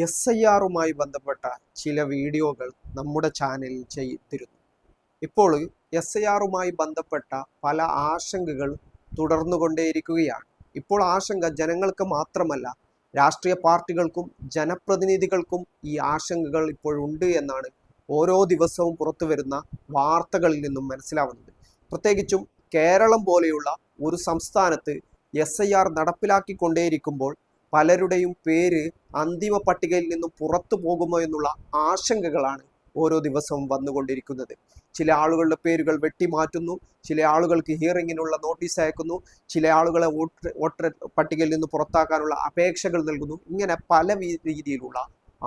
SIR-മായി ബന്ധപ്പെട്ട ചില വീഡിയോകൾ നമ്മുടെ ചാനലിൽ ചെയ്തിരുന്നു. ഇപ്പോൾ SIR-മായി ബന്ധപ്പെട്ട പല ആശങ്കകൾ തുടർന്നുകൊണ്ടേയിരിക്കുകയാണ്. ഇപ്പോൾ ആശങ്ക ജനങ്ങൾക്ക് മാത്രമല്ല, രാഷ്ട്രീയ പാർട്ടികൾക്കും ജനപ്രതിനിധികൾക്കും ഈ ആശങ്കകൾ ഇപ്പോഴുണ്ട് എന്നാണ് ഓരോ ദിവസവും പുറത്തു വരുന്ന വാർത്തകളിൽ നിന്നും മനസ്സിലാവുന്നത്. പ്രത്യേകിച്ചും കേരളം പോലെയുള്ള ഒരു സംസ്ഥാനത്ത് SIR നടപ്പിലാക്കിക്കൊണ്ടേയിരിക്കുമ്പോൾ പലരുടെയും പേര് അന്തിമ പട്ടികയിൽ നിന്നും പുറത്തു പോകുമോ എന്നുള്ള ആശങ്കകളാണ് ഓരോ ദിവസവും വന്നുകൊണ്ടിരിക്കുന്നത്. ചില ആളുകളുടെ പേരുകൾ വെട്ടിമാറ്റുന്നു, ചില ആളുകൾക്ക് ഹിയറിങ്ങിനുള്ള നോട്ടീസ് അയക്കുന്നു, ചില ആളുകളെ വോട്ടർ പട്ടികയിൽ നിന്ന് പുറത്താക്കാനുള്ള അപേക്ഷകൾ നൽകുന്നു. ഇങ്ങനെ പല രീതിയിലുള്ള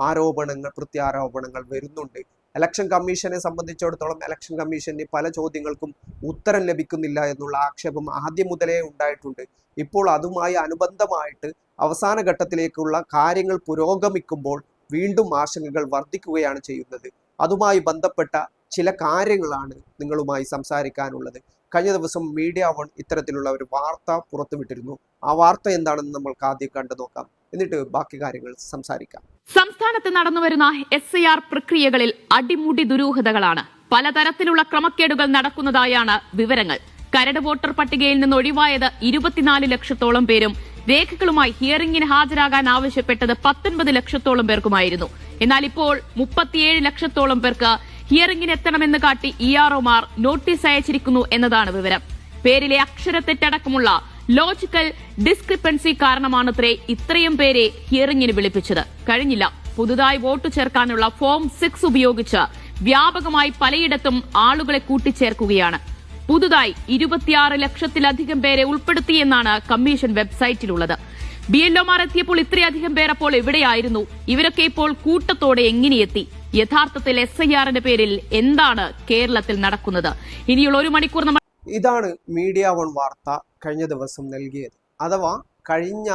ആരോപണങ്ങൾ, പ്രത്യാരോപണങ്ങൾ വരുന്നുണ്ട്. ഇലക്ഷൻ കമ്മീഷനെ സംബന്ധിച്ചിടത്തോളം ഇലക്ഷൻ കമ്മീഷന് പല ചോദ്യങ്ങൾക്കും ഉത്തരം ലഭിക്കുന്നില്ല എന്നുള്ള ആക്ഷേപം ആദ്യം മുതലേ ഉണ്ടായിട്ടുണ്ട്. ഇപ്പോൾ അതുമായി അനുബന്ധമായിട്ട് അവസാന ഘട്ടത്തിലേക്കുള്ള കാര്യങ്ങൾ പുരോഗമിക്കുമ്പോൾ വീണ്ടും ആശങ്കകൾ വർദ്ധിക്കുകയാണ് ചെയ്യുന്നത്. അതുമായി ബന്ധപ്പെട്ട ചില കാര്യങ്ങളാണ് നിങ്ങളുമായി സംസാരിക്കാനുള്ളത്. കഴിഞ്ഞ ദിവസം മീഡിയ വൺ ഇത്തരത്തിലുള്ള ഒരു വാർത്ത പുറത്തുവിട്ടിരുന്നു. ആ വാർത്ത എന്താണെന്ന് നമ്മൾക്ക് ആദ്യം കണ്ടു നോക്കാം, എന്നിട്ട് ബാക്കി കാര്യങ്ങൾ സംസാരിക്കാം. സംസ്ഥാനത്ത് നടന്നുവരുന്ന SIR പ്രക്രിയകളിൽ അടിമുടി ദുരൂഹതകളാണ്. പലതരത്തിലുള്ള ക്രമക്കേടുകൾ നടക്കുന്നതായാണ് വിവരങ്ങൾ. കരട് വോട്ടർ പട്ടികയിൽ നിന്ന് ഒഴിവായത് 24 ലക്ഷത്തോളം പേരും രേഖകളുമായി ഹിയറിംഗിന് ഹാജരാകാൻ ആവശ്യപ്പെട്ടത് 19 ലക്ഷത്തോളം പേർക്കുമായിരുന്നു. എന്നാൽ ഇപ്പോൾ 37 ലക്ഷത്തോളം പേർക്ക് ഹിയറിംഗിന് എത്തണമെന്ന് കാട്ടി EROമാർ നോട്ടീസ് അയച്ചിരിക്കുന്നു എന്നതാണ് വിവരം. പേരിലെ അക്ഷരത്തെറ്റടക്കമുള്ള ലോജിക്കൽ ഡിസ്ക്രിപ്പൻസി കാരണമാണത്രേ ഇത്രയും പേരെ ഹിയറിംഗിന് വിളിപ്പിച്ചത്. കഴിഞ്ഞില്ല. പുതുതായി വോട്ട് ചേർക്കാനുള്ള ഫോം 6 ഉപയോഗിച്ച് വ്യാപകമായി പലയിടത്തും ആളുകളെ കൂട്ടിച്ചേർക്കുകയാണ്. പുതുതായി 26 ലക്ഷത്തിലധികം പേരെ ഉൾപ്പെടുത്തിയെന്നാണ് കമ്മീഷൻ വെബ്സൈറ്റിലുള്ളത്. BLOമാർ എത്തിയപ്പോൾ ഇത്രയധികം പേർ അപ്പോൾ എവിടെയായിരുന്നു? ഇവരൊക്കെ ഇപ്പോൾ കൂട്ടത്തോടെ എങ്ങനെയെത്തി? യഥാർത്ഥത്തിൽ SIR-ന്റെ പേരിൽ എന്താണ് കേരളത്തിൽ നടക്കുന്നത്? ഇനിയുള്ള ഒരു മണിക്കൂർ ഇതാണ് മീഡിയ വൺ വാർത്ത കഴിഞ്ഞ ദിവസം നൽകിയത്. അഥവാ കഴിഞ്ഞ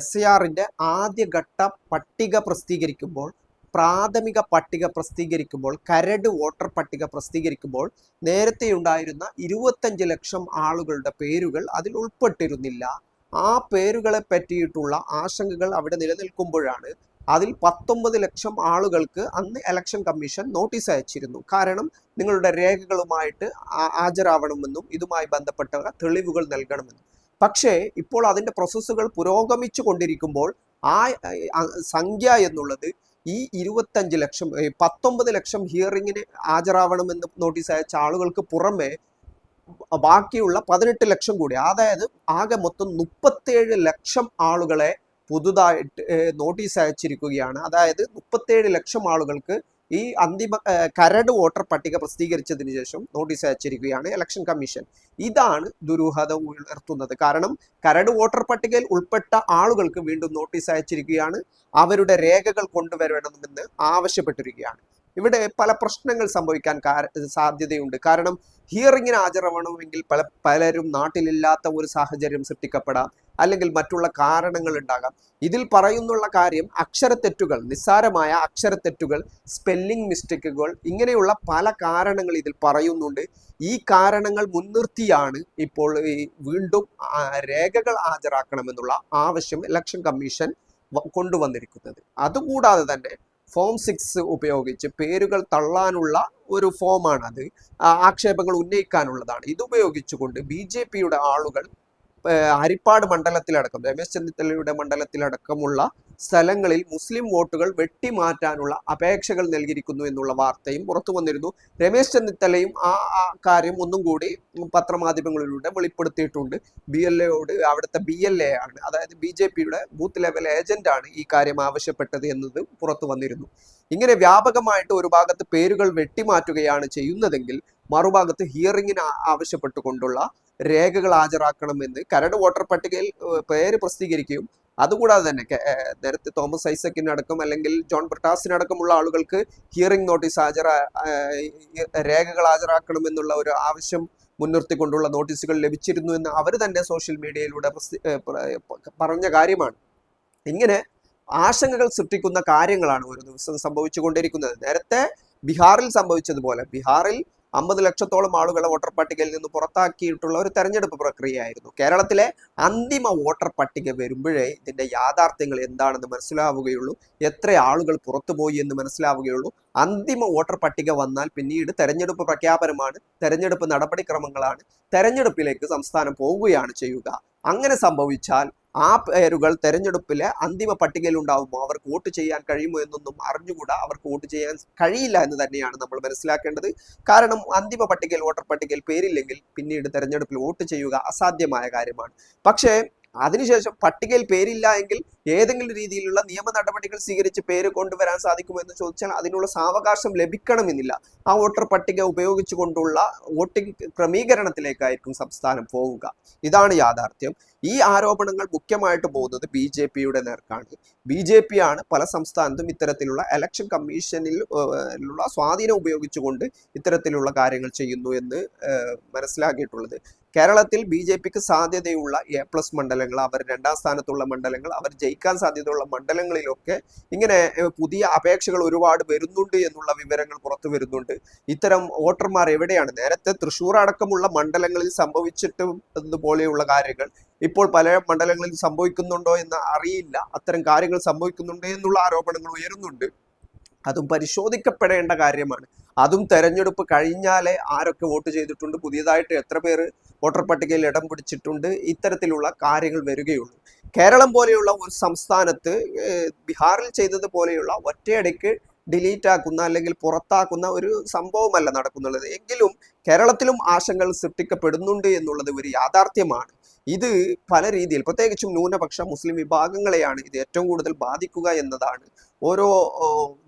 SIR-ന്റെ ആദ്യഘട്ട പട്ടിക പ്രസിദ്ധീകരിക്കുമ്പോൾ, പ്രാഥമിക പട്ടിക പ്രസിദ്ധീകരിക്കുമ്പോൾ, കരട് വോട്ടർ പട്ടിക പ്രസിദ്ധീകരിക്കുമ്പോൾ നേരത്തെ ഉണ്ടായിരുന്ന 25 ലക്ഷം ആളുകളുടെ പേരുകൾ അതിൽ ഉൾപ്പെട്ടിരുന്നില്ല. ആ പേരുകളെ പറ്റിയിട്ടുള്ള ആശങ്കകൾ അവിടെ നിലനിൽക്കുമ്പോഴാണ് അതിൽ 19 ലക്ഷം ആളുകൾക്ക് അന്ന് ഇലക്ഷൻ കമ്മീഷൻ നോട്ടീസ് അയച്ചിരുന്നു. കാരണം നിങ്ങളുടെ രേഖകളുമായിട്ട് ഹാജരാവണമെന്നും ഇതുമായി ബന്ധപ്പെട്ട തെളിവുകൾ നൽകണമെന്നും. പക്ഷേ ഇപ്പോൾ അതിൻ്റെ പ്രോസസ്സുകൾ പുരോഗമിച്ചു കൊണ്ടിരിക്കുമ്പോൾ ആ സംഖ്യ എന്നുള്ളത് ഈ 25 ലക്ഷം 19 ലക്ഷം ഹിയറിങ്ങിന് ഹാജരാവണമെന്ന് നോട്ടീസ് അയച്ച ആളുകൾക്ക് പുറമെ ബാക്കിയുള്ള 18 ലക്ഷം കൂടി, അതായത് ആകെ മൊത്തം 37 ലക്ഷം ആളുകളെ പുതുതായിട്ട് നോട്ടീസ് അയച്ചിരിക്കുകയാണ്. അതായത് 37 ലക്ഷം ആളുകൾക്ക് ഈ അന്തിമ കരട് വോട്ടർ പട്ടിക പ്രസിദ്ധീകരിച്ചതിന് ശേഷം നോട്ടീസ് അയച്ചിരിക്കുകയാണ് ഇലക്ഷൻ കമ്മീഷൻ. ഇതാണ് ദുരൂഹത ഉയർത്തുന്നത്. കാരണം കരട് വോട്ടർ പട്ടികയിൽ ഉൾപ്പെട്ട ആളുകൾക്ക് വീണ്ടും നോട്ടീസ് അയച്ചിരിക്കുകയാണ്. അവരുടെ രേഖകൾ കൊണ്ടുവരണമെന്ന് ആവശ്യപ്പെട്ടിരിക്കുകയാണ്. ഇവിടെ പല പ്രശ്നങ്ങൾ സംഭവിക്കാൻ സാധ്യതയുണ്ട്. കാരണം ഹിയറിങ്ങിന് ഹാജരാവണമെങ്കിൽ പലരും നാട്ടിലില്ലാത്ത ഒരു സാഹചര്യം സൃഷ്ടിക്കപ്പെടാം, അല്ലെങ്കിൽ മറ്റുള്ള കാരണങ്ങൾ ഉണ്ടാകാം. ഇതിൽ പറയുന്നുള്ള കാര്യം അക്ഷരത്തെറ്റുകൾ, നിസ്സാരമായ അക്ഷരത്തെറ്റുകൾ, സ്പെല്ലിംഗ് മിസ്റ്റേക്കുകൾ, ഇങ്ങനെയുള്ള പല കാരണങ്ങൾ ഇതിൽ പറയുന്നുണ്ട്. ഈ കാരണങ്ങൾ മുൻനിർത്തിയാണ് ഇപ്പോൾ വീണ്ടും രേഖകൾ ഹാജരാക്കണമെന്നുള്ള ആവശ്യം ഇലക്ഷൻ കമ്മീഷൻ കൊണ്ടുവന്നിരിക്കുന്നത്. അതുകൂടാതെ തന്നെ ഫോം 6 ഉപയോഗിച്ച് പേരുകൾ തള്ളാനുള്ള ഒരു ഫോമാണത്. ആക്ഷേപങ്ങൾ ഉന്നയിക്കാനുള്ളതാണ്. ഇതുപയോഗിച്ചുകൊണ്ട് BJPയുടെ ആളുകൾ ഹരിപ്പാട് മണ്ഡലത്തിലടക്കം, രമേശ് ചെന്നിത്തലയുടെ മണ്ഡലത്തിലടക്കമുള്ള സ്ഥലങ്ങളിൽ മുസ്ലിം വോട്ടുകൾ വെട്ടിമാറ്റാനുള്ള അപേക്ഷകൾ നൽകിയിരിക്കുന്നു എന്നുള്ള വാർത്തയും പുറത്തു വന്നിരുന്നു. രമേശ് ചെന്നിത്തലയും ആ കാര്യം ഒന്നും കൂടി പത്രമാധ്യമങ്ങളിലൂടെ വെളിപ്പെടുത്തിയിട്ടുണ്ട്. BLAയോട്, അവിടുത്തെ BLA ആണ്, അതായത് BJPയുടെ ബൂത്ത് ലെവൽ ഏജന്റാണ് ഈ കാര്യം ആവശ്യപ്പെട്ടത് എന്നത് പുറത്തു വന്നിരുന്നു. ഇങ്ങനെ വ്യാപകമായിട്ട് ഒരു ഭാഗത്ത് പേരുകൾ വെട്ടിമാറ്റുകയാണ് ചെയ്യുന്നതെങ്കിൽ മറുഭാഗത്ത് ഹിയറിങ്ങിന് ആവശ്യപ്പെട്ടുകൊണ്ടുള്ള രേഖകൾ ഹാജരാക്കണമെന്ന് കരട് വോട്ടർ പട്ടികയിൽ പേര് പ്രസിദ്ധീകരിക്കുകയും, അതുകൂടാതെ തന്നെ നേരത്തെ തോമസ് ഐസക്കിനടക്കം അല്ലെങ്കിൽ ജോൺ ബ്രിട്ടാസിനടക്കമുള്ള ആളുകൾക്ക് ഹിയറിംഗ് നോട്ടീസ് രേഖകൾ ഹാജരാക്കണമെന്നുള്ള ഒരു ആവശ്യം മുൻനിർത്തിക്കൊണ്ടുള്ള നോട്ടീസുകൾ ലഭിച്ചിരുന്നു എന്ന് അവർ തന്നെ സോഷ്യൽ മീഡിയയിലൂടെ പറഞ്ഞ കാര്യമാണ്. ഇങ്ങനെ ആശങ്കകൾ സൃഷ്ടിക്കുന്ന കാര്യങ്ങളാണ് ഒരു ദിവസം സംഭവിച്ചു കൊണ്ടിരിക്കുന്നത്. നേരത്തെ ബീഹാറിൽ സംഭവിച്ചതുപോലെ, ബീഹാറിൽ 50 ലക്ഷത്തോളം ആളുകളെ വോട്ടർ പട്ടികയിൽ നിന്ന് പുറത്താക്കിയിട്ടുള്ള ഒരു തെരഞ്ഞെടുപ്പ് പ്രക്രിയയായിരുന്നു. കേരളത്തിലെ അന്തിമ വോട്ടർ പട്ടിക വരുമ്പോഴേ ഇതിന്റെ യാഥാർത്ഥ്യങ്ങൾ എന്താണെന്ന് മനസ്സിലാവുകയുള്ളൂ, എത്ര ആളുകൾ പുറത്തുപോയി എന്ന് മനസ്സിലാവുകയുള്ളൂ. അന്തിമ വോട്ടർ പട്ടിക വന്നാൽ പിന്നീട് തെരഞ്ഞെടുപ്പ് പ്രഖ്യാപനമാണ്, തെരഞ്ഞെടുപ്പ് നടപടിക്രമങ്ങളാണ്, തെരഞ്ഞെടുപ്പിലേക്ക് സംസ്ഥാനം പോവുകയാണ് ചെയ്യുക. അങ്ങനെ സംഭവിച്ചാൽ ആ പേരുകൾ തെരഞ്ഞെടുപ്പിലെ അന്തിമ പട്ടികയിൽ ഉണ്ടാവുമോ, അവർക്ക് വോട്ട് ചെയ്യാൻ കഴിയുമോ എന്നൊന്നും അറിഞ്ഞുകൂടാ. അവർക്ക് വോട്ട് ചെയ്യാൻ കഴിയില്ല എന്ന് തന്നെയാണ് നമ്മൾ മനസ്സിലാക്കേണ്ടത്. കാരണം അന്തിമ പട്ടികയിൽ, വോട്ടർ പട്ടികയിൽ പേരില്ലെങ്കിൽ പിന്നീട് തെരഞ്ഞെടുപ്പിൽ വോട്ട് ചെയ്യുക അസാധ്യമായ കാര്യമാണ്. പക്ഷേ അതിനുശേഷം പട്ടികയിൽ പേരില്ല എങ്കിൽ ഏതെങ്കിലും രീതിയിലുള്ള നിയമ നടപടികൾ സ്വീകരിച്ച് പേര് കൊണ്ടുവരാൻ സാധിക്കുമോ എന്ന് ചോദിച്ചാൽ അതിനുള്ള സാവകാശം ലഭിക്കണമെന്നില്ല. ആ വോട്ടർ പട്ടിക ഉപയോഗിച്ചുകൊണ്ടുള്ള വോട്ടിംഗ് ക്രമീകരണത്തിലേക്കായിരിക്കും സംസ്ഥാനം പോവുക. ഇതാണ് യാഥാർത്ഥ്യം. ഈ ആരോപണങ്ങൾ മുഖ്യമായിട്ട് പോകുന്നത് BJPയുടെ നേർക്കാണ്. BJP ആണ് പല സംസ്ഥാനത്തും ഇത്തരത്തിലുള്ള ഇലക്ഷൻ കമ്മീഷനിൽ ഉള്ള സ്വാധീനം ഉപയോഗിച്ചുകൊണ്ട് ഇത്തരത്തിലുള്ള കാര്യങ്ങൾ ചെയ്യുന്നു എന്ന് മനസ്സിലാക്കിയിട്ടുള്ളത്. കേരളത്തിൽ BJPക്ക് സാധ്യതയുള്ള A+ മണ്ഡലങ്ങൾ, അവർ 2ാം സ്ഥാനത്തുള്ള മണ്ഡലങ്ങൾ, അവർ ജയിക്കാൻ സാധ്യതയുള്ള മണ്ഡലങ്ങളിലൊക്കെ ഇങ്ങനെ പുതിയ അപേക്ഷകൾ ഒരുപാട് വരുന്നുണ്ട് എന്നുള്ള വിവരങ്ങൾ പുറത്തു വരുന്നുണ്ട്. ഇത്തരം വോട്ടർമാർ എവിടെയാണ്? നേരത്തെ തൃശ്ശൂർ അടക്കമുള്ള മണ്ഡലങ്ങളിൽ സംഭവിച്ചിട്ടുപോലെയുള്ള കാര്യങ്ങൾ ഇപ്പോൾ പല മണ്ഡലങ്ങളിൽ സംഭവിക്കുന്നുണ്ടോ എന്ന് അറിയില്ല. അത്തരം കാര്യങ്ങൾ സംഭവിക്കുന്നുണ്ട് എന്നുള്ള ആരോപണങ്ങൾ ഉയരുന്നുണ്ട്. അതും പരിശോധിക്കപ്പെടേണ്ട കാര്യമാണ്. അതും തെരഞ്ഞെടുപ്പ് കഴിഞ്ഞാലേ ആരൊക്കെ വോട്ട് ചെയ്തിട്ടുണ്ട്, പുതിയതായിട്ട് എത്ര പേര് വോട്ടർ പട്ടികയിൽ ഇടം പിടിച്ചിട്ടുണ്ട്, ഇത്തരത്തിലുള്ള കാര്യങ്ങൾ വരികയുള്ളൂ. കേരളം പോലെയുള്ള ഒരു സംസ്ഥാനത്ത് ബീഹാറിൽ ചെയ്തതുപോലെയുള്ള ഒറ്റയടിക്ക് ഡിലീറ്റ് ആക്കുന്ന അല്ലെങ്കിൽ പുറത്താക്കുന്ന ഒരു സംഭവമല്ല നടക്കുന്നുള്ളത്. എങ്കിലും കേരളത്തിലും ആശങ്കകൾ സൃഷ്ടിക്കപ്പെടുന്നുണ്ട് എന്നുള്ളത് ഒരു യാഥാർത്ഥ്യമാണ്. ഇത് പല രീതിയിൽ, പ്രത്യേകിച്ചും ന്യൂനപക്ഷ മുസ്ലിം വിഭാഗങ്ങളെയാണ് ഇത് ഏറ്റവും കൂടുതൽ ബാധിക്കുക എന്നതാണ് ഓരോ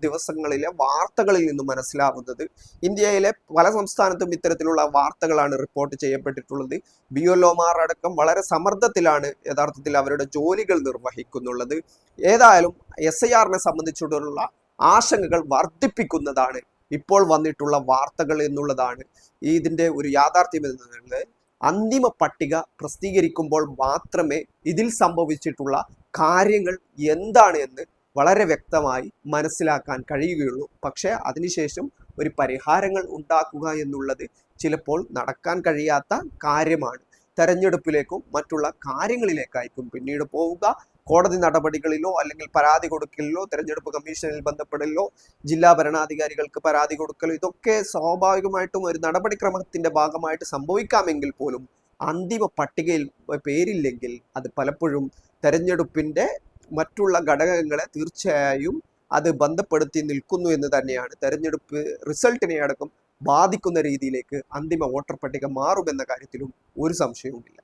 ദിവസങ്ങളിലെ വാർത്തകളിൽ നിന്നും മനസ്സിലാവുന്നത്. ഇന്ത്യയിലെ പല സംസ്ഥാനത്തും ഇത്തരത്തിലുള്ള വാർത്തകളാണ് റിപ്പോർട്ട് ചെയ്യപ്പെട്ടിട്ടുള്ളത്. BLOമാർ അടക്കം വളരെ സമ്മർദ്ദത്തിലാണ് യഥാർത്ഥത്തിൽ അവരുടെ ജോലികൾ നിർവഹിക്കുന്നുള്ളത്. ഏതായാലും SIRനെ സംബന്ധിച്ചിട്ടുള്ള ആശങ്കകൾ വർദ്ധിപ്പിക്കുന്നതാണ് ഇപ്പോൾ വന്നിട്ടുള്ള വാർത്തകൾ എന്നുള്ളതാണ് ഇതിന്റെ ഒരു യാഥാർത്ഥ്യം എന്നുള്ളത്. അന്തിമ പട്ടിക പ്രസിദ്ധീകരിക്കുമ്പോൾ മാത്രമേ ഇതിൽ സംഭവിച്ചിട്ടുള്ള കാര്യങ്ങൾ എന്താണ് എന്ന് വളരെ വ്യക്തമായി മനസ്സിലാക്കാൻ കഴിയുകയുള്ളൂ. പക്ഷേ അതിനുശേഷം ഒരു പരിഹാരങ്ങൾ ഉണ്ടാക്കുക എന്നുള്ളത് ചിലപ്പോൾ നടക്കാൻ കഴിയാത്ത കാര്യമാണ്. തെരഞ്ഞെടുപ്പിലേക്കും മറ്റുള്ള കാര്യങ്ങളിലേക്കായിരിക്കും പിന്നീട് പോവുക. കോടതി നടപടികളിലോ അല്ലെങ്കിൽ പരാതി കൊടുക്കലിലോ, തെരഞ്ഞെടുപ്പ് കമ്മീഷനിൽ ബന്ധപ്പെടലിലോ, ജില്ലാ ഭരണാധികാരികൾക്ക് പരാതി കൊടുക്കലോ, ഇതൊക്കെ സ്വാഭാവികമായിട്ടും ഒരു നടപടിക്രമത്തിന്റെ ഭാഗമായിട്ട് സംഭവിക്കാമെങ്കിൽ പോലും അന്തിമ പട്ടികയിൽ പേരില്ലെങ്കിൽ അത് പലപ്പോഴും തെരഞ്ഞെടുപ്പിന്റെ മറ്റുള്ള ഘടകങ്ങളെ തീർച്ചയായും അത് ബന്ധപ്പെടുത്തി നിൽക്കുന്നു എന്ന് തന്നെയാണ്. തെരഞ്ഞെടുപ്പ് റിസൾട്ടിനെ അടക്കം ബാധിക്കുന്ന രീതിയിലേക്ക് അന്തിമ വോട്ടർ പട്ടിക മാറുമെന്ന കാര്യത്തിലും ഒരു സംശയവുമില്ല.